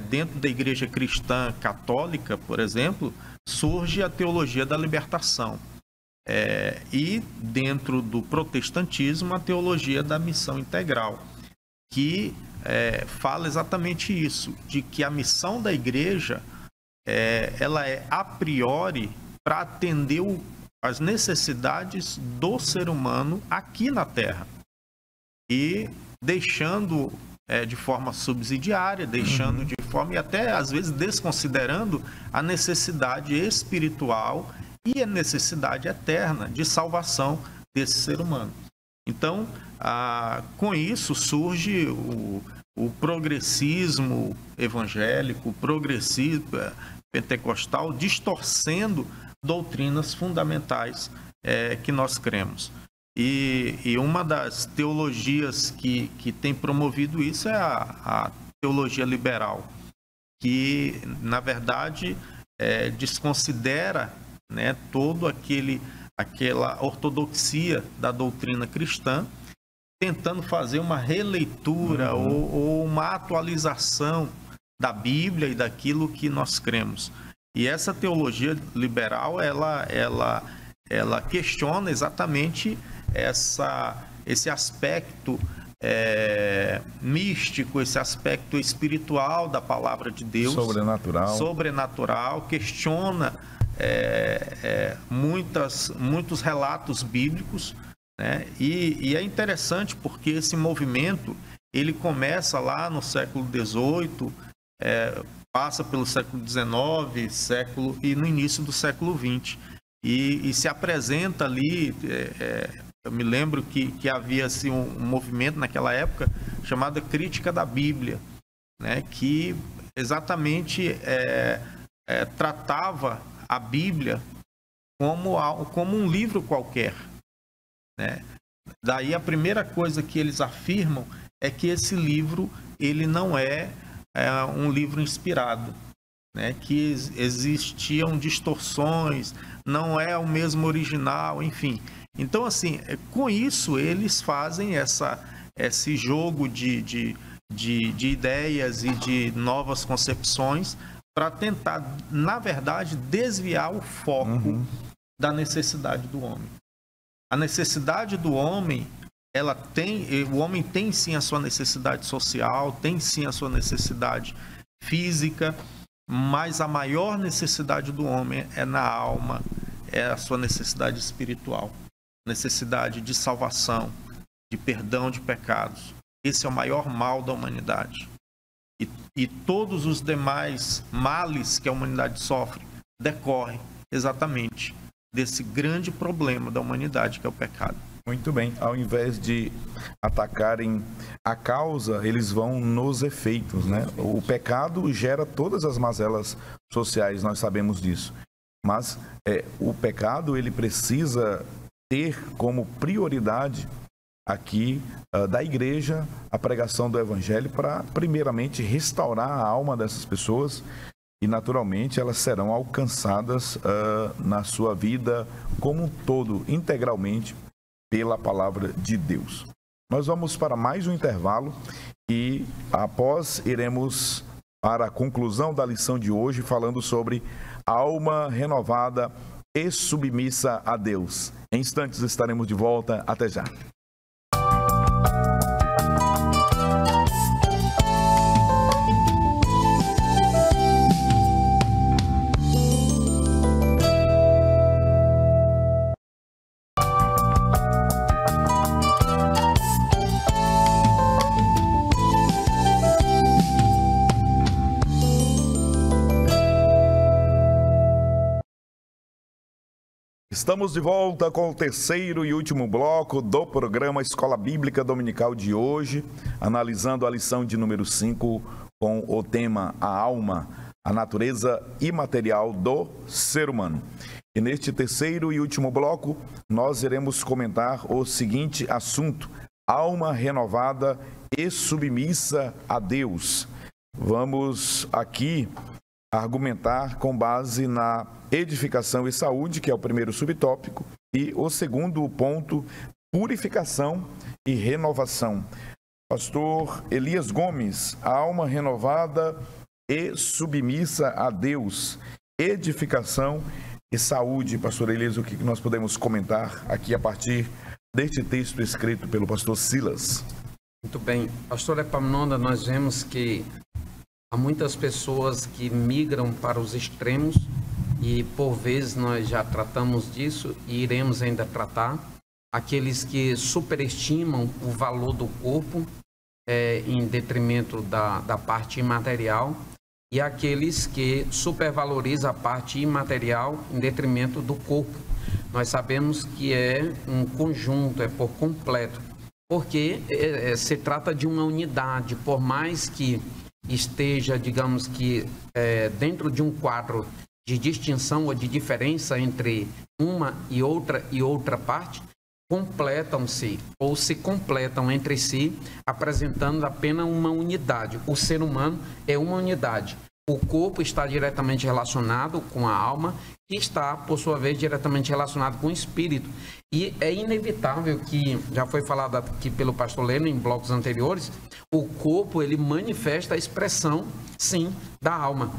dentro da igreja cristã católica, por exemplo, surge a teologia da libertação. E dentro do protestantismo, a teologia da missão integral, que fala exatamente isso, de que a missão da igreja ela é a priori para atender as necessidades do ser humano aqui na Terra, e deixando de forma subsidiária, deixando de forma, e até às vezes desconsiderando a necessidade espiritual e a necessidade eterna de salvação desse ser humano. Então, com isso surge o progressismo evangélico, o progressismo pentecostal, distorcendo doutrinas fundamentais que nós cremos. E uma das teologias que tem promovido isso é a teologia liberal, que, na verdade, desconsidera, né, todo aquela ortodoxia da doutrina cristã, tentando fazer uma releitura ou uma atualização da Bíblia e daquilo que nós cremos. E essa teologia liberal, ela questiona exatamente esse aspecto místico, esse aspecto espiritual da palavra de Deus. Sobrenatural, questiona muitos relatos bíblicos, né? E é interessante porque esse movimento, ele começa lá no século XVIII, passa pelo século XIX, e no início do século XX. E se apresenta ali, eu me lembro que havia assim, um movimento naquela época chamado Crítica da Bíblia, né, que exatamente tratava a Bíblia como um livro qualquer, né? Daí a primeira coisa que eles afirmam é que esse livro ele não é um livro inspirado, né? Que existiam distorções, não é o mesmo original, enfim. Então, assim, com isso eles fazem esse jogo de ideias e de novas concepções para tentar, na verdade, desviar o foco da necessidade do homem. A necessidade do homem o homem tem sim a sua necessidade social, tem sim a sua necessidade física, mas a maior necessidade do homem é na alma, é a sua necessidade espiritual, necessidade de salvação, de perdão de pecados. Esse é o maior mal da humanidade. E todos os demais males que a humanidade sofre decorrem exatamente desse grande problema da humanidade, que é o pecado. Muito bem. Ao invés de atacarem a causa, eles vão nos efeitos, né? O pecado gera todas as mazelas sociais, nós sabemos disso. Mas o pecado, ele precisa ter como prioridade aqui da igreja a pregação do evangelho para, primeiramente, restaurar a alma dessas pessoas e, naturalmente, elas serão alcançadas na sua vida como um todo, integralmente, pela palavra de Deus. Nós vamos para mais um intervalo e, após, iremos para a conclusão da lição de hoje, falando sobre a alma renovada e submissa a Deus. Em instantes estaremos de volta. Até já. Estamos de volta com o terceiro e último bloco do programa Escola Bíblica Dominical de hoje, analisando a lição de número 5 com o tema A Alma, a natureza imaterial do ser humano. E neste terceiro e último bloco, nós iremos comentar o seguinte assunto: alma renovada e submissa a Deus. Vamos aqui argumentar com base na edificação e saúde, que é o primeiro subtópico, e o segundo ponto, purificação e renovação. Pastor Elias Gomes, a alma renovada e submissa a Deus, edificação e saúde. Pastor Elias, o que nós podemos comentar aqui a partir deste texto escrito pelo pastor Silas? Muito bem. Pastor Epaminondas, nós vemos que há muitas pessoas que migram para os extremos e, por vezes, nós já tratamos disso e iremos ainda tratar. Aqueles que superestimam o valor do corpo em detrimento da parte imaterial, e aqueles que supervalorizam a parte imaterial em detrimento do corpo. Nós sabemos que é um conjunto, é por completo, porque se trata de uma unidade, por mais que esteja, digamos que, dentro de um quadro de distinção ou de diferença entre uma e outra parte, completam-se ou se completam entre si, apresentando apenas uma unidade. O ser humano é uma unidade. O corpo está diretamente relacionado com a alma, que está, por sua vez, diretamente relacionado com o espírito. E é inevitável que, já foi falado aqui pelo pastor Leno em blocos anteriores, o corpo, ele manifesta a expressão, sim, da alma.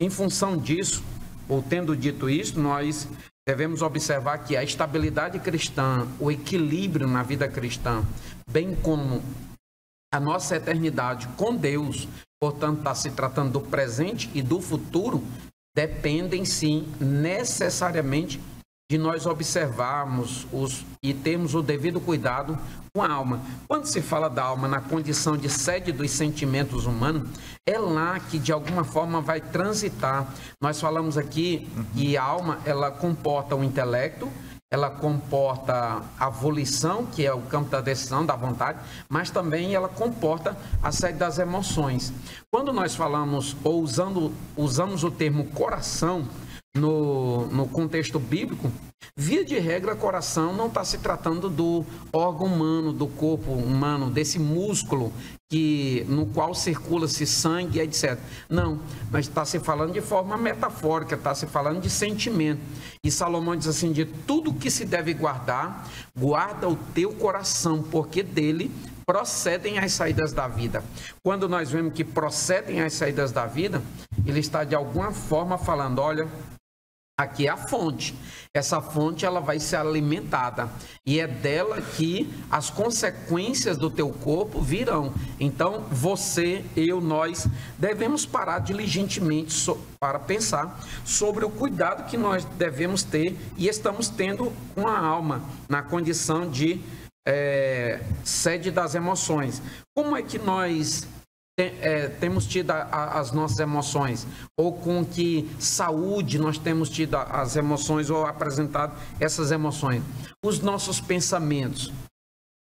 Em função disso, ou tendo dito isso, nós devemos observar que a estabilidade cristã, o equilíbrio na vida cristã, bem como a nossa eternidade com Deus, portanto, está se tratando do presente e do futuro, dependem, sim, necessariamente de nós observarmos e termos o devido cuidado com a alma. Quando se fala da alma na condição de sede dos sentimentos humanos, é lá que de alguma forma vai transitar. Nós falamos aqui que a alma, ela comporta o intelecto, ela comporta a volição, que é o campo da decisão, da vontade, mas também ela comporta a sede das emoções. Quando nós falamos ou usamos o termo coração no contexto bíblico, via de regra, coração não está se tratando do órgão humano, do corpo humano, desse músculo no qual circula-se sangue, etc. Não, mas está se falando de forma metafórica, está se falando de sentimento. E Salomão diz assim: de tudo que se deve guardar, guarda o teu coração, porque dele procedem as saídas da vida. Quando nós vemos que procedem as saídas da vida, ele está de alguma forma falando: olha, Aqui é a fonte. Essa fonte ela vai ser alimentada e é dela que as consequências do teu corpo virão. Então, você, eu, nós devemos parar diligentemente para pensar sobre o cuidado que nós devemos ter e estamos tendo com a alma na condição de sede das emoções. Como é que nós temos tido as nossas emoções, ou com que saúde nós temos tido as emoções ou apresentado essas emoções? Os nossos pensamentos.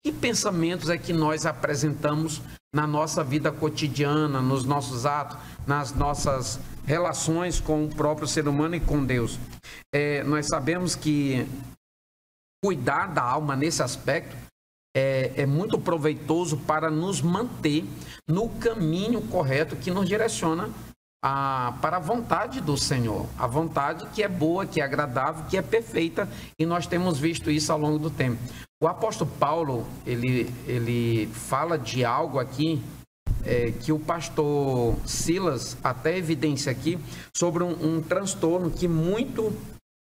Que pensamentos é que nós apresentamos na nossa vida cotidiana, nos nossos atos, nas nossas relações com o próprio ser humano e com Deus? Nós sabemos que cuidar da alma nesse aspecto é muito proveitoso para nos manter no caminho correto que nos direciona para a vontade do Senhor. A vontade que é boa, que é agradável, que é perfeita, e nós temos visto isso ao longo do tempo. O apóstolo Paulo, ele fala de algo aqui que o pastor Silas até evidencia aqui, sobre um transtorno que muito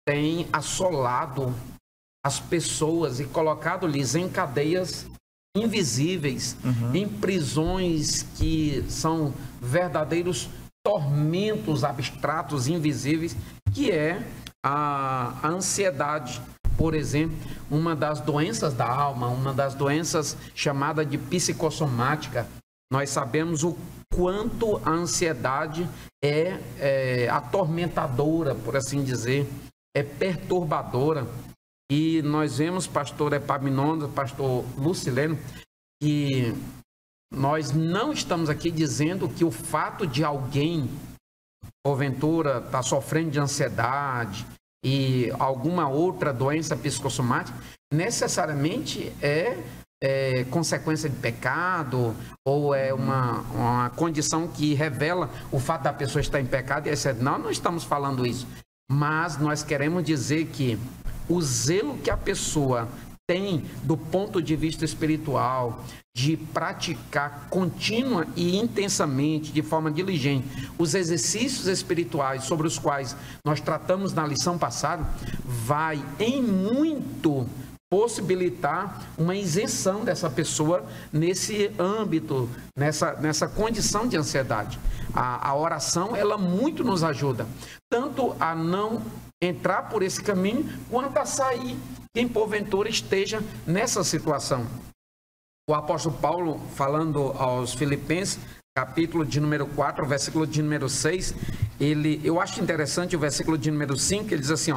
tem assolado as pessoas e colocado-lhes em cadeias invisíveis, em prisões que são verdadeiros tormentos abstratos, invisíveis, que é a ansiedade, por exemplo, uma das doenças da alma, uma das doenças chamada de psicossomática. Nós sabemos o quanto a ansiedade é atormentadora, por assim dizer, é perturbadora. E nós vemos, pastor Epaminondas, pastor Lucileno, que nós não estamos aqui dizendo que o fato de alguém, porventura, estar sofrendo de ansiedade e alguma outra doença psicossomática, necessariamente é consequência de pecado, ou é uma condição que revela o fato da pessoa estar em pecado e etc. Não estamos falando isso. Mas nós queremos dizer que o zelo que a pessoa tem do ponto de vista espiritual, de praticar contínua e intensamente, de forma diligente, os exercícios espirituais sobre os quais nós tratamos na lição passada, vai em muito possibilitar uma isenção dessa pessoa nesse âmbito, nessa condição de ansiedade. A oração, ela muito nos ajuda, tanto a não entrar por esse caminho, quanto a sair, quem porventura esteja nessa situação. O apóstolo Paulo, falando aos Filipenses, capítulo de número 4, versículo de número 6, eu acho interessante o versículo de número 5, ele diz assim,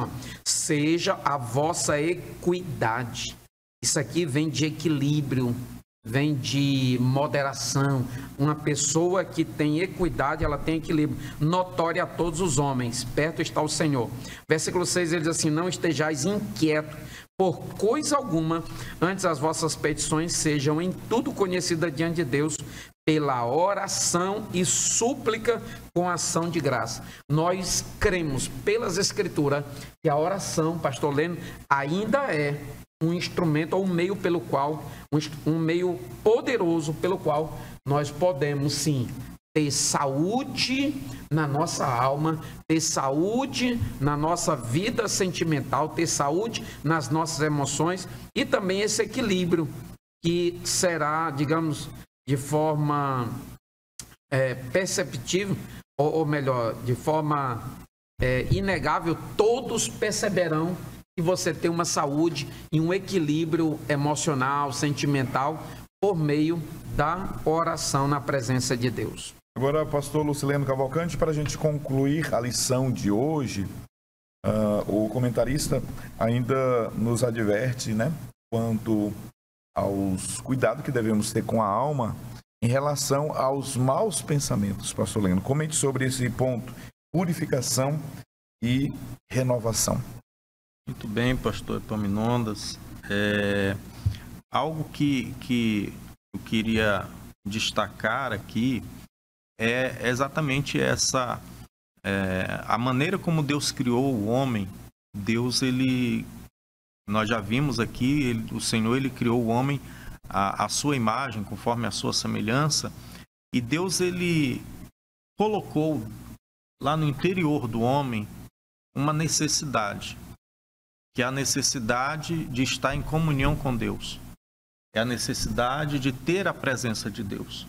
seja a vossa equidade. Isso aqui vem de equilíbrio, vem de moderação. Uma pessoa que tem equidade, ela tem equilíbrio, notória a todos os homens, perto está o Senhor. Versículo 6, ele diz assim, não estejais inquietos por coisa alguma, antes as vossas petições sejam em tudo conhecidas diante de Deus, pela oração e súplica com ação de graça. Nós cremos pelas Escrituras que a oração, pastor Leno, ainda é um instrumento ou um meio pelo qual, um meio poderoso pelo qual nós podemos sim ter saúde na nossa alma, ter saúde na nossa vida sentimental, ter saúde nas nossas emoções e também esse equilíbrio que será, digamos, de forma perceptível, ou melhor, de forma inegável, todos perceberão que você tem uma saúde e um equilíbrio emocional, sentimental, por meio da oração na presença de Deus. Agora, pastor Lucileno Cavalcante, para a gente concluir a lição de hoje, o comentarista ainda nos adverte, né, quanto aos cuidados que devemos ter com a alma em relação aos maus pensamentos, pastor Leno. Comente sobre esse ponto, purificação e renovação. Muito bem, pastor Epaminondas. Algo que eu queria destacar aqui é exatamente essa, a maneira como Deus criou o homem. Deus, nós já vimos aqui, o Senhor, ele criou o homem à sua imagem, conforme a sua semelhança, e Deus, ele colocou lá no interior do homem uma necessidade, que é a necessidade de estar em comunhão com Deus. É a necessidade de ter a presença de Deus.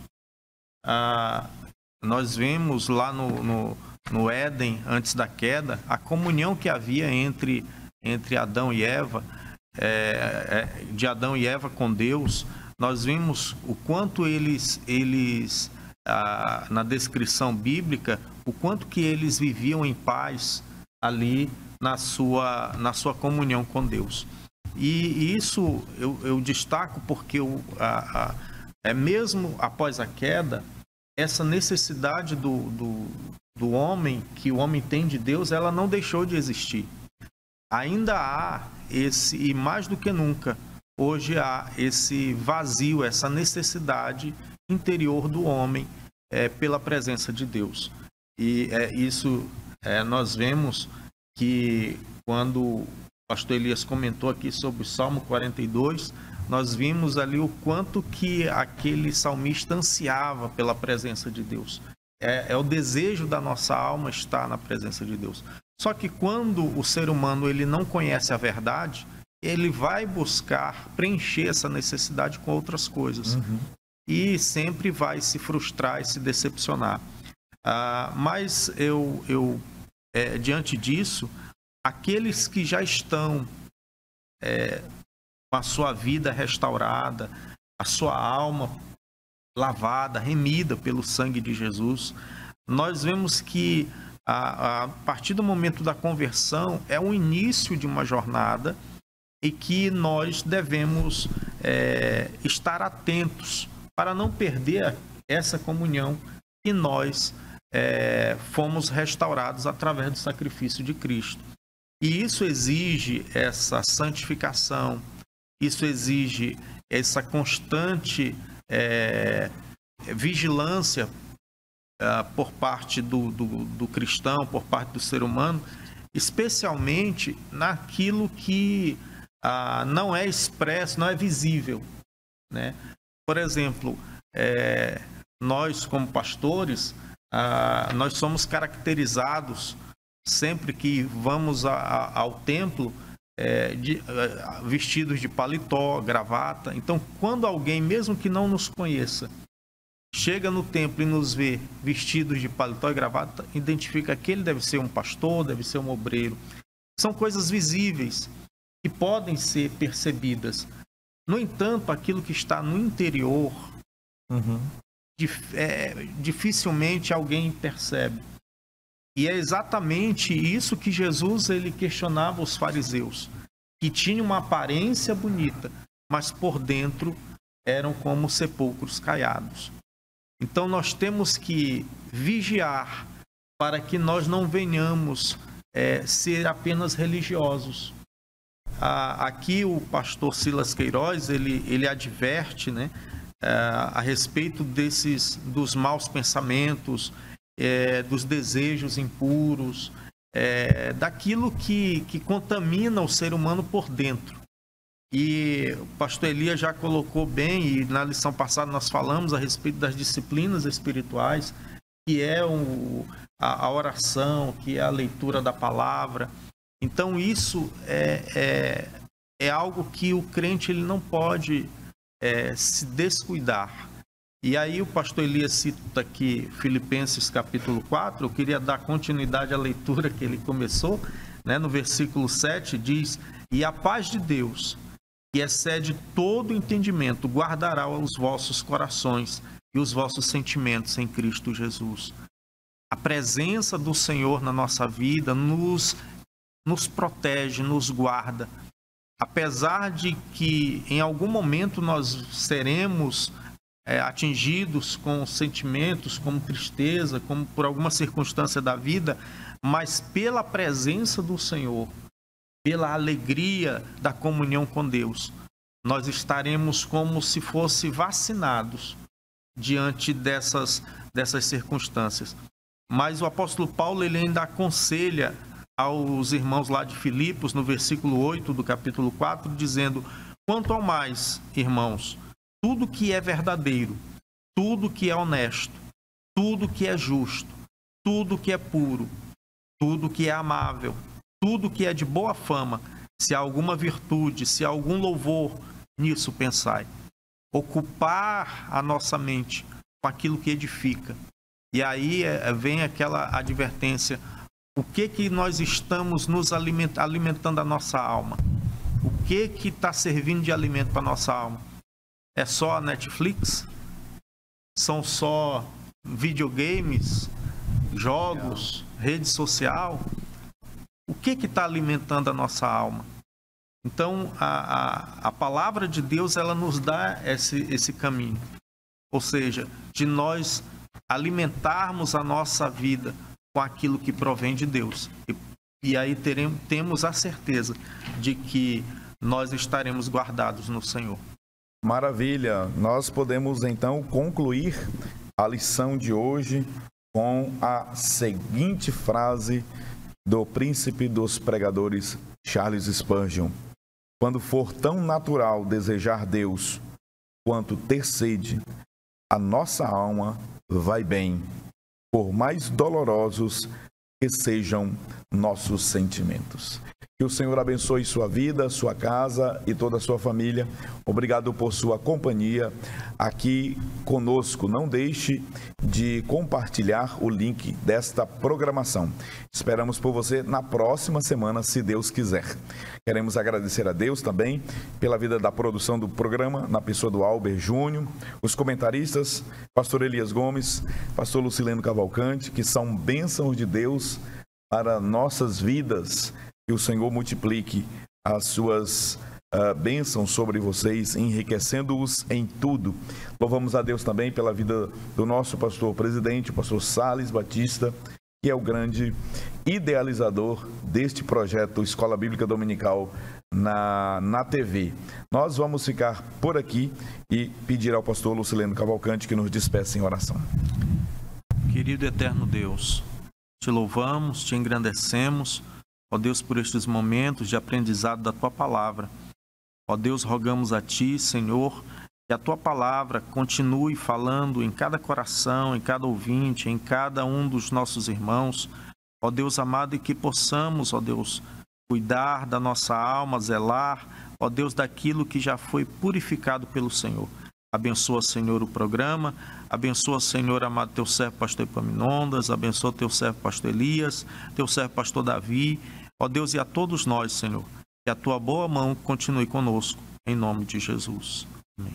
Nós vemos lá no Éden, antes da queda, a comunhão que havia entre Adão e Eva, de Adão e Eva com Deus. Nós vimos o quanto eles na descrição bíblica, o quanto que eles viviam em paz ali na sua comunhão com Deus. E isso eu destaco porque mesmo após a queda, essa necessidade do homem, que o homem tem de Deus, ela não deixou de existir. Ainda há e mais do que nunca, hoje há esse vazio, essa necessidade interior do homem pela presença de Deus. E isso nós vemos que quando o pastor Elias comentou aqui sobre o Salmo 42, nós vimos ali o quanto que aquele salmista ansiava pela presença de Deus. É o desejo da nossa alma estar na presença de Deus. Só que quando o ser humano ele não conhece a verdade, ele vai buscar preencher essa necessidade com outras coisas. E sempre vai se frustrar e se decepcionar. Mas diante disso, aqueles que já estão com a sua vida restaurada, a sua alma lavada, remida pelo sangue de Jesus, nós vemos que a partir do momento da conversão é o início de uma jornada e que nós devemos estar atentos para não perder essa comunhão que nós fomos restaurados através do sacrifício de Cristo. E isso exige essa santificação, isso exige essa constante vigilância por parte do cristão, por parte do ser humano, especialmente naquilo que não é expresso, não é visível, né? Por exemplo, nós como pastores, nós somos caracterizados sempre que vamos ao templo vestidos de paletó, gravata. Então, quando alguém, mesmo que não nos conheça, chega no templo e nos vê vestidos de paletó e gravata, identifica que ele deve ser um pastor, deve ser um obreiro. São coisas visíveis que podem ser percebidas. No entanto, aquilo que está no interior, dificilmente alguém percebe. E é exatamente isso que Jesus ele questionava os fariseus, que tinham uma aparência bonita, mas por dentro eram como sepulcros caiados. Então nós temos que vigiar para que nós não venhamos ser apenas religiosos. Aqui o pastor Silas Queiroz ele adverte, né, a respeito dos maus pensamentos, dos desejos impuros, daquilo que contamina o ser humano por dentro. E o pastor Elias já colocou bem, e na lição passada nós falamos a respeito das disciplinas espirituais, que é a oração, que é a leitura da palavra. Então isso é algo que o crente ele não pode se descuidar. E aí o pastor Elias cita aqui Filipenses capítulo 4, eu queria dar continuidade à leitura que ele começou, né? No versículo 7 diz: "E a paz de Deus, que excede todo entendimento, guardará os vossos corações e os vossos sentimentos em Cristo Jesus." A presença do Senhor na nossa vida nos protege, nos guarda. Apesar de que em algum momento nós seremos atingidos com sentimentos como tristeza, como por alguma circunstância da vida, mas pela presença do Senhor, pela alegria da comunhão com Deus, nós estaremos como se fosse vacinados diante dessas circunstâncias. Mas o apóstolo Paulo ele ainda aconselha aos irmãos lá de Filipos, no versículo 8 do capítulo 4, dizendo: "Quanto ao mais, irmãos, tudo que é verdadeiro, tudo que é honesto, tudo que é justo, tudo que é puro, tudo que é amável, tudo que é de boa fama, se há alguma virtude, se há algum louvor, nisso pensai. Ocupar a nossa mente com aquilo que edifica. E aí vem aquela advertência: o que nós estamos nos alimentando a nossa alma? O que está servindo de alimento para a nossa alma? É só a Netflix? São só videogames, jogos, rede social? O que está alimentando a nossa alma? Então, a palavra de Deus, ela nos dá esse caminho. Ou seja, de nós alimentarmos a nossa vida com aquilo que provém de Deus. E aí temos a certeza de que nós estaremos guardados no Senhor. Maravilha! Nós podemos então concluir a lição de hoje com a seguinte frase do príncipe dos pregadores, Charles Spurgeon: quando for tão natural desejar Deus quanto ter sede, a nossa alma vai bem, por mais dolorosos que sejam nossos sentimentos. Que o Senhor abençoe sua vida, sua casa e toda a sua família. Obrigado por sua companhia aqui conosco. Não deixe de compartilhar o link desta programação. Esperamos por você na próxima semana, se Deus quiser. Queremos agradecer a Deus também pela vida da produção do programa, na pessoa do Albert Júnior, os comentaristas, pastor Elias Gomes, pastor Lucileno Cavalcante, que são bênçãos de Deus para nossas vidas. Que o Senhor multiplique as suas bênçãos sobre vocês, enriquecendo-os em tudo. Louvamos a Deus também pela vida do nosso pastor presidente, o pastor Salles Batista, que é o grande idealizador deste projeto Escola Bíblica Dominical na TV. Nós vamos ficar por aqui e pedir ao pastor Lucileno Cavalcante que nos despeça em oração. Querido eterno Deus, te louvamos, te engrandecemos, ó Deus, por estes momentos de aprendizado da Tua Palavra. Ó Deus, rogamos a Ti, Senhor, que a Tua Palavra continue falando em cada coração, em cada ouvinte, em cada um dos nossos irmãos. Ó Deus amado, e que possamos, ó Deus, cuidar da nossa alma, zelar, ó Deus, daquilo que já foi purificado pelo Senhor. Abençoa, Senhor, o programa. Abençoa, Senhor, amado, Teu servo pastor Epaminondas. Abençoa Teu servo pastor Elias, Teu servo pastor Davi. Ó Deus, e a todos nós, Senhor, que a Tua boa mão continue conosco, em nome de Jesus. Amém.